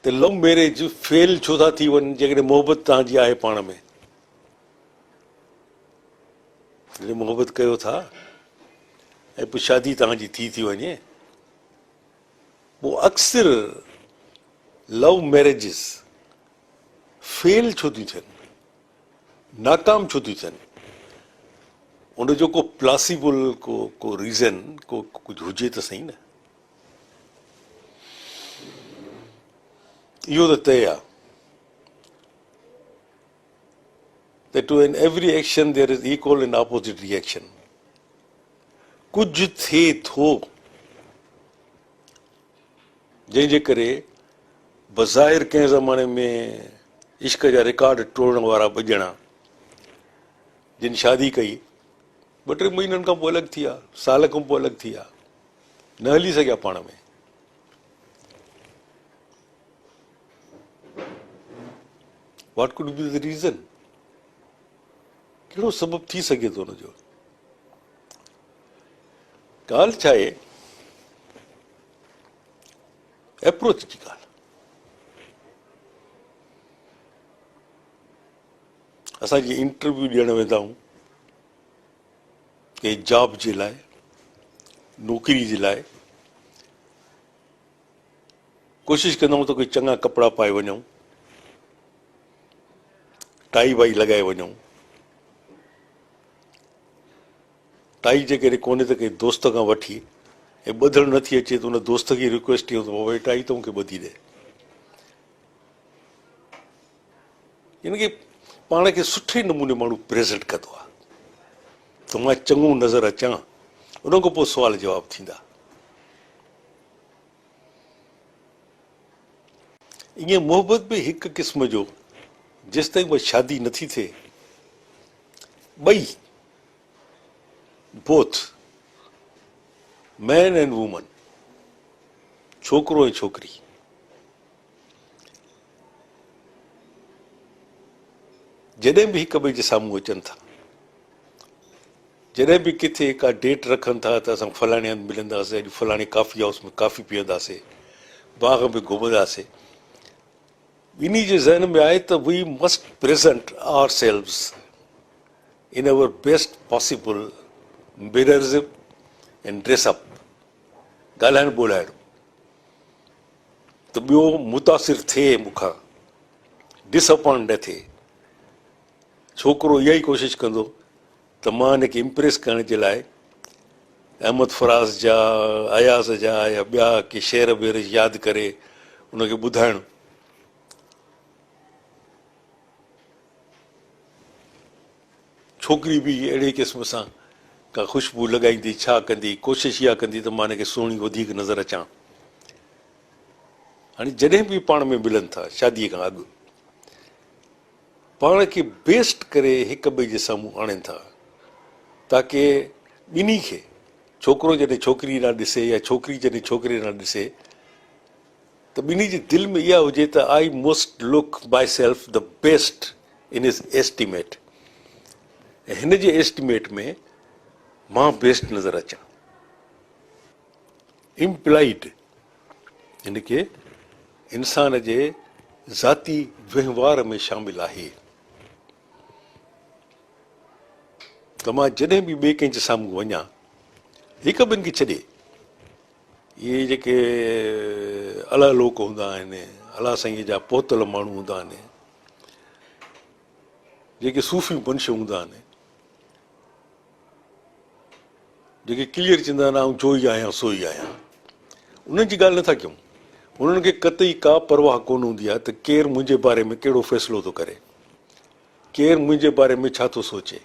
त love marriage fail छो था थी वञनि जेकॾहिं मोहबत तव्हांजी आहे पाण में। जॾहिं मोहबत कयो था ऐं पोइ शादी तव्हांजी थी वञे, पोइ अक्सर लव मैरिजिस फेल छो थियूं थियनि, नाकाम छो थियूं थियनि? उनजो को प्लासिबल को रीज़न को कुझु हुजे त सही न। इहो त तय आहे that to in every action there is equal and opposite reaction. कुझु थिए थो जंहिंजे करे बज़ाहिर कंहिं ज़माने में इश्क जा रिकॉर्ड टोड़ण वारा ॿ ॼणा जिन शादी कई 2-3 महीननि खां पोइ अलॻि थी विया, साल खां पोइ अलॻि थी विया, न हली सघिया पाण में। What could be the reason? कहिड़ो सबबु थी सघे थो हुनजो? ॻाल्हि छा आहे, एप्रोच जी ॻाल्हि। असां जीअं इंटरव्यू ॾियणु वेंदा आहियूं कंहिं जॉब जे लाइ, नौकिरी जे लाइ, कोशिशि कंदा आहियूं त कोई चङा कपिड़ा पाए वञूं, टाई वाई लॻाए वञूं। टाई जे करे कोन्हे त कंहिं दोस्त खां वठी ऐं ॿधणु नथी अचे त उन दोस्त खे रिक्वेस्ट कयूं त भई टाई त मूंखे ॿधी ॾे। यानी की पाण खे सुठे नमूने माण्हू प्रेज़ेंट कंदो आहे त मां चङो नज़र अचां, उन खां पोइ सुवाल जवाब थींदा। ईअं मोहबत बि हिकु क़िस्म जो, जेसि ताईं उहा शादी नथी थिए, ॿई बोथ मैन एंड वूमन, छोकिरो ऐं छोकिरी, जॾहिं बि हिक ॿिए जे साम्हूं अचनि था, जॾहिं बि किथे का डेट रखनि था त असां फलाणे हंधि मिलंदासीं, अॼु फलाणे कॉफ़ी हाउस में कॉफ़ी पीअंदासीं, बाग में घुमंदासीं, ॿिन्ही जे ज़हन में आहे त we must present ourselves in our best possible mannerism and dress up. ॻाल्हाइणु ॿोलाइणु त ॿियो मुतासिर थिए मूंखां, डिसअपॉइंट न थिए। छोकिरो इहा ई कोशिशि कंदो त मां हिनखे इम्प्रेस करण जे लाइ अहमद फराज़ जा, अयाज़ जा या ॿिया के शेर ॿेर यादि करे उनखे ॿुधाइणु। छोकिरी बि अहिड़े क़िस्म सां का ख़ुशबू लॻाईंदी, छा कंदी, कोशिशि इहा कंदी त मां हिनखे सुहिणी वधीक नज़र अचां। हाणे जॾहिं बि पाण में मिलनि था शादीअ खां अॻु, पाण खे बेस्ट करे हिक ॿिए जे साम्हूं आणनि था ताकी ॿिन्ही खे, छोकिरो जॾहिं छोकिरी न ॾिसे या छोकिरी जॾहिं छोकिरे न ॾिसे, त ॿिन्ही जी दिलि में इहा हुजे त I must look my self the best in his estimate. ऐं हिन जे एस्टिमेट में मां बेस्ट नज़र अचां। इम्प्लाइड हिन खे इंसान जे ज़ाती वहिंवार में शामिल आहे त मां जॾहिं बि ॿिए कंहिंजे साम्हूं वञा, हिक ॿिनि खे छॾे, इहे जेके अला लोक हूंदा आहिनि, अला साईं जा पोतल माण्हू हूंदा आहिनि, जेके सूफ़ी वंश हूंदा आहिनि, जेके क्लियर चवंदा आहिनि आउं जो ई आहियां सो ई आहियां, उन्हनि जी ॻाल्हि नथा कयूं। उन्हनि खे कतई का परवाह कोन हूंदी आहे त केरु मुंहिंजे बारे में कहिड़ो फ़ैसिलो थो करे, केरु मुंहिंजे बारे में छा थो सोचे,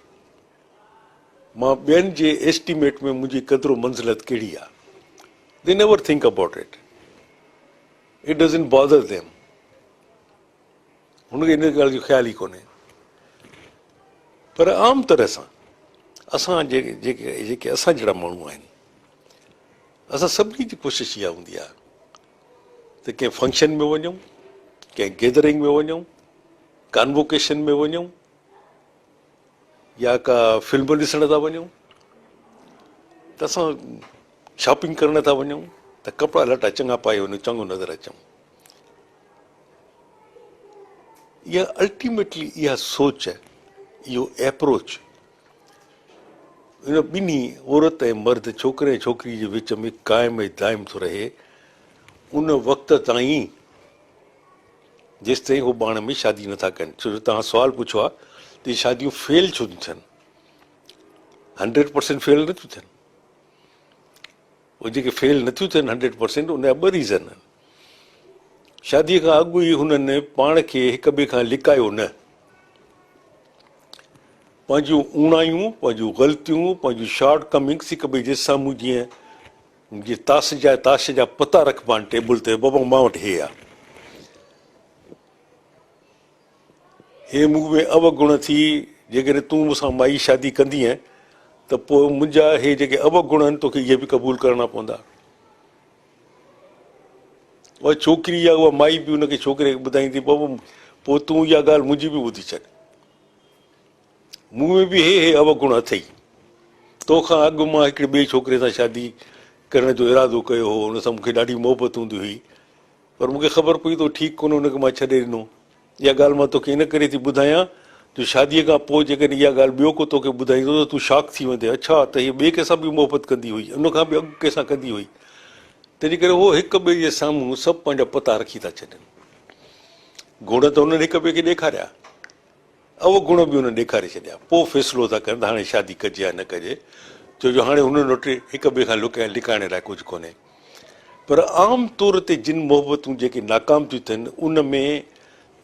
मां ॿियनि जे एस्टिमेट में मुंहिंजी क़दुरु मंज़िलत कहिड़ी आहे। They never think about it, it doesn't bother them. हुनखे इन ॻाल्हि जो ख़्यालु ई कोन्हे। पर आम तरह सां असां जेके असां जहिड़ा माण्हू आहिनि, असां सभिनी जी कोशिशि इहा हूंदी आहे त कंहिं फंक्शन में वञूं, कंहिं गैदरिंग में वञूं, कॉन्वोकेशन में वञूं, या का फिल्म ॾिसण था वञूं, त असां शॉपिंग करण था वञूं, त कपिड़ा लटा चङा पाए वञूं, चङो नज़र अचूं। इहा अल्टीमेटली इहा सोच आहे, इहो एप्रोच इन ॿिन्ही औरत ऐं मर्द, छोकिरे ऐं छोकिरी जे विच में क़ाइम ऐं दाइम थो रहे उन वक़्त ताईं जेसि ताईं उहो पाण में शादी नथा कनि। छो जो तव्हां सुवालु पुछो आहे त इहे शादियूं फेल छो थियूं थियनि, 100% फेल नथियूं थियनि। उहे जेके फेल नथियूं थियनि 100% उन जा ॿ रीज़न आहिनि। शादीअ खां अॻु ई हुननि पाण खे हिक ॿिए खां लिकायो न, पंहिंजूं उणायूं, पंहिंजूं ग़लतियूं, पंहिंजूं शॉर्ट कमिंग्स हिक ॿिए जे साम्हूं जीअं ताश जा पता रखबा आहिनि टेबल ते, बाबा मां वटि हे आहे, हे मूं में अवगुण थी, जेकॾहिं तूं मूंसां माई शादी कंदीअ त पोइ मुंहिंजा हे जेके अवगुण आहिनि तोखे इहे बि क़बूल करणा पवंदा। उहा छोकिरी या उहा माई बि हुनखे छोकिरे खे ॿुधाईंदी, बाबा पोइ तूं इहा ॻाल्हि मुंहिंजी बि ॿुधी छॾ, मूं में बि हे अवगुण अथई, तोखां अॻु मां हिकिड़े ॿिए छोकिरे सां शादी करण जो इरादो कयो हो, हुन सां मूंखे ॾाढी मोहबत हूंदी हुई, पर मूंखे ख़बर पई त ठीकु कोन्हे, हुनखे मां छॾे ॾिनो। इहा ॻाल्हि मां तोखे इन करे थी ॿुधायां जो शादीअ खां पोइ जेकॾहिं इहा ॻाल्हि ॿियो को तोखे ॿुधाईंदो त तूं शॉक थी वेंदे, अच्छा त हीअ ॿिए कंहिंसां बि मोहबत कंदी हुई, उनखां बि अॻु कंहिंसां कंदी हुई। तंहिंजे करे उहो हिक ॿिए जे साम्हूं सभु पंहिंजा पता रखी था छॾनि। गुण त हुननि हिक ॿिए खे ॾेखारिया, अवगुण बि हुननि ॾेखारे छॾिया, पोइ फ़ैसिलो था कनि त हाणे शादी कजे या न कजे, छो जो हाणे हुननि वटि हिक ॿिए खां लिकाइण लाइ कुझु कोन्हे। पर आम तौर ते जिन मोहबतूं जेके नाकाम थियूं थियनि उन में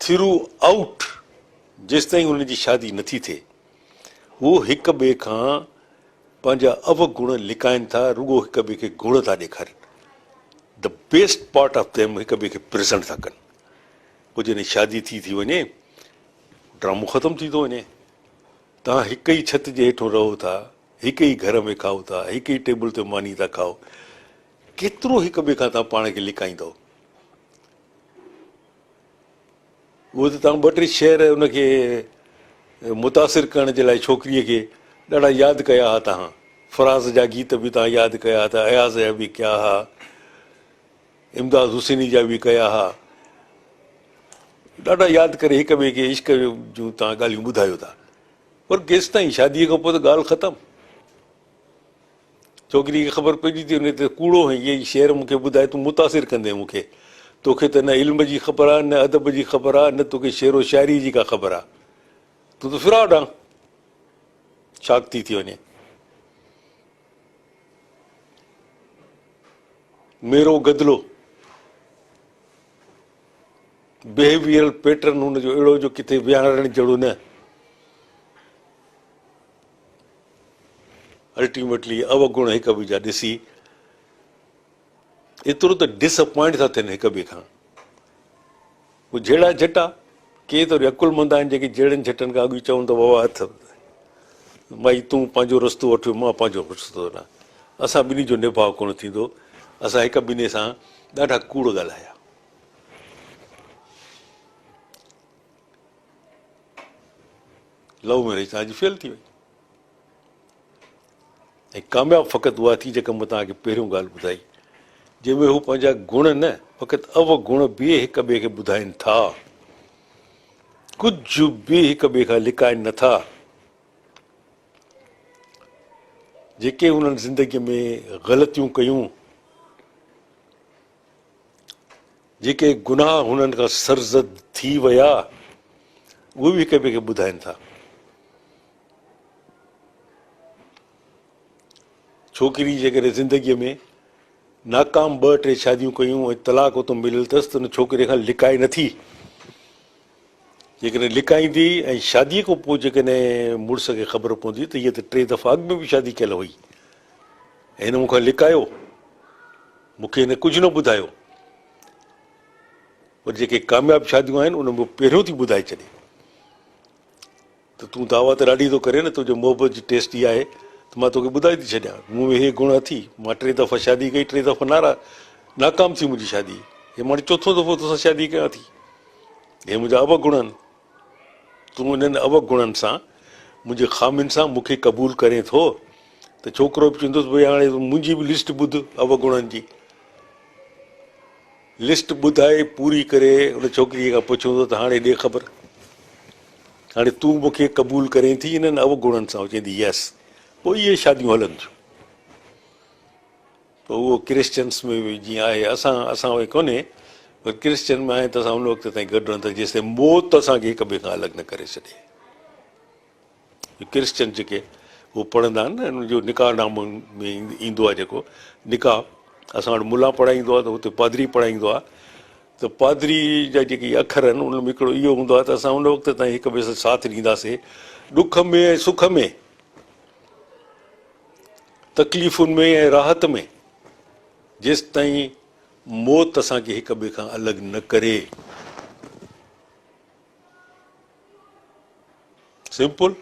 थ्रू आउट जेसि ताईं हुननि जी शादी नथी थिए उहो हिक ॿिए खां पंहिंजा अवगुण लिकाइनि था, रुॻो हिक ॿिए खे गुण था ॾेखारनि। The best part of them हिक ॿिए खे प्रेज़ेंट था कनि। पोइ जॾहिं शादी थी वञे, ड्रामो ख़तमु थी थो वञे, तव्हां हिक ई छित जे हेठो रहो था, हिक ई घर में खाओ था, हिक ई टेबल ते मानी था खाओ, केतिरो हिक ॿिए खां तव्हां पाण खे लिकाईंदव। उहो त तव्हां ॿ टे शेर उनखे मुतासिर करण जे लाइ छोकिरीअ खे ॾाढा यादि कया हुआ, तव्हां फराज़ जा गीत बि तव्हां यादि कया हुआ, अयाज़ जा बि कया हुआ, इमदाद हुसैनी जा बि कया हुआ, ॾाढा यादि करे हिक ॿिए खे इश्क जूं तव्हां ॻाल्हियूं ॿुधायो था। पर केसि ताईं शादीअ खां पोइ त ॻाल्हि ख़तमु। छोकिरी खे ख़बर पइजी थी वञे त कूड़ो ऐं इहे ई शेर मूंखे ॿुधाए, तूं मुतासिर कंदे मूंखे, तोखे त न इल्म जी ख़बर आहे, न अदब जी ख़बर आहे, न तोखे शेरो शाइरी जी का ख़बर आहे, तूं त फिराड आहे। शॉक थी वञे। मेरो गदिलो बिहेवियरल पैटर्न हुनजो अहिड़ो जो किथे विहारण जहिड़ो न। अल्टीमेटली अवगुण हिक ॿिए जा ॾिसी एतिरो त डिसअपॉइंट था थियनि हिक ॿिए खां। उहे जहिड़ा झटा, के त वरी अकुलमंद आहिनि जेके जहिड़नि झटनि खां अॻु चवनि त बाबा हथ भई तूं पंहिंजो रस्तो वठो, मां पंहिंजो रस्तो वठां, असां ॿिन्ही जो निभाउ कोन थींदो, असां हिक ॿिन्ही सां ॾाढा कूड़ ॻाल्हाया। लव मैरिज तव्हांजी फेल थी वई। ऐं कामयाबु फ़क़ति उहा थी जेका मां तव्हांखे पहिरियों ॻाल्हि ॿुधाई, जंहिंमें हू पंहिंजा गुण न फ़क़ति अवगुण बि हिक ॿिए खे ॿुधाइनि था, कुझु बि हिक ॿिए खां लिकाइनि नथा। जेके हुननि ज़िंदगीअ में ग़लतियूं कयूं, जेके गुनाह हुननि खां सरज़द थी विया, उहे बि हिक ॿिए खे ॿुधाइनि था। छोकिरी जेकॾहिं ज़िंदगीअ में नाकाम 2-3 शादियूं कयूं ऐं तलाक उतो मिलियल अथसि त हुन छोकिरे खां लिकाए नथी। जेकॾहिं लिकाईंदी ऐं शादीअ खां पोइ जेकॾहिं मुड़ुस खे ख़बर पवंदी त हीअ त 3 दफ़ा अॻु में बि शादी कयल हुई ऐं हिन मूंखां लिकायो, मूंखे हिन कुझु न ॿुधायो, पर जेके कामयाबु शादियूं आहिनि उन में पहिरियों थी ॿुधाए छॾे त तूं दावा त ॾाढी थो करे न, तुंहिंजो मोहबत जी टेस्ट इहा आहे त मां तोखे ॿुधाए थी छॾियां, मूं में हे गुण अथई, मां 3 दफ़ा शादी कई, 3 दफ़ा नाकाम थी मुंहिंजी शादी, हे मां 4थों दफ़ो तोसां शादी कयां थी, हे मुंहिंजा अवगुण आहिनि, तूं हिननि अवगुणनि सां, मुंहिंजे ख़ामियुनि सां मूंखे क़बूल करे थो त छोकिरो बि चवंदुसि भई हाणे मुंहिंजी बि लिस्ट ॿुध अवगुणनि जी। लिस्ट ॿुधाए पूरी करे उन छोकिरीअ खां पुछंदो त हाणे ॾे ख़बर हाणे तूं मूंखे क़बूल करें थी इन्हनि अवगुणनि सां, चवंदी यस, पोइ इहे शादियूं हलनि थियूं। पोइ उहो क्रिश्चियन्स में बि जीअं आहे, असां उहे कोन्हे, पर क्रिश्चियन में आहे त असां उन वक़्त ताईं गॾु रहंदा जेसि ताईं मौत असांखे हिक ॿिए खां अलॻि न करे छॾे। क्रिश्चियन जेके उहो पढ़ंदा आहिनि न, उनजो निकाह नामो में ईंदो आहे जेको निकाह, असां वटि मुला पढ़ाईंदो आहे त हुते पादरी पढ़ाईंदो आहे, त पादरी जा जेके अखर आहिनि उन में हिकिड़ो इहो हूंदो आहे त असां उन वक़्त ताईं हिक ॿिए सां साथ ॾींदासीं, ॾुख में ऐं सुख में, तकलीफ़ुनि में ऐं राहत में, जेसि ताईं मौत असांखे हिक ॿिए खां अलॻि न करे। सिंपल।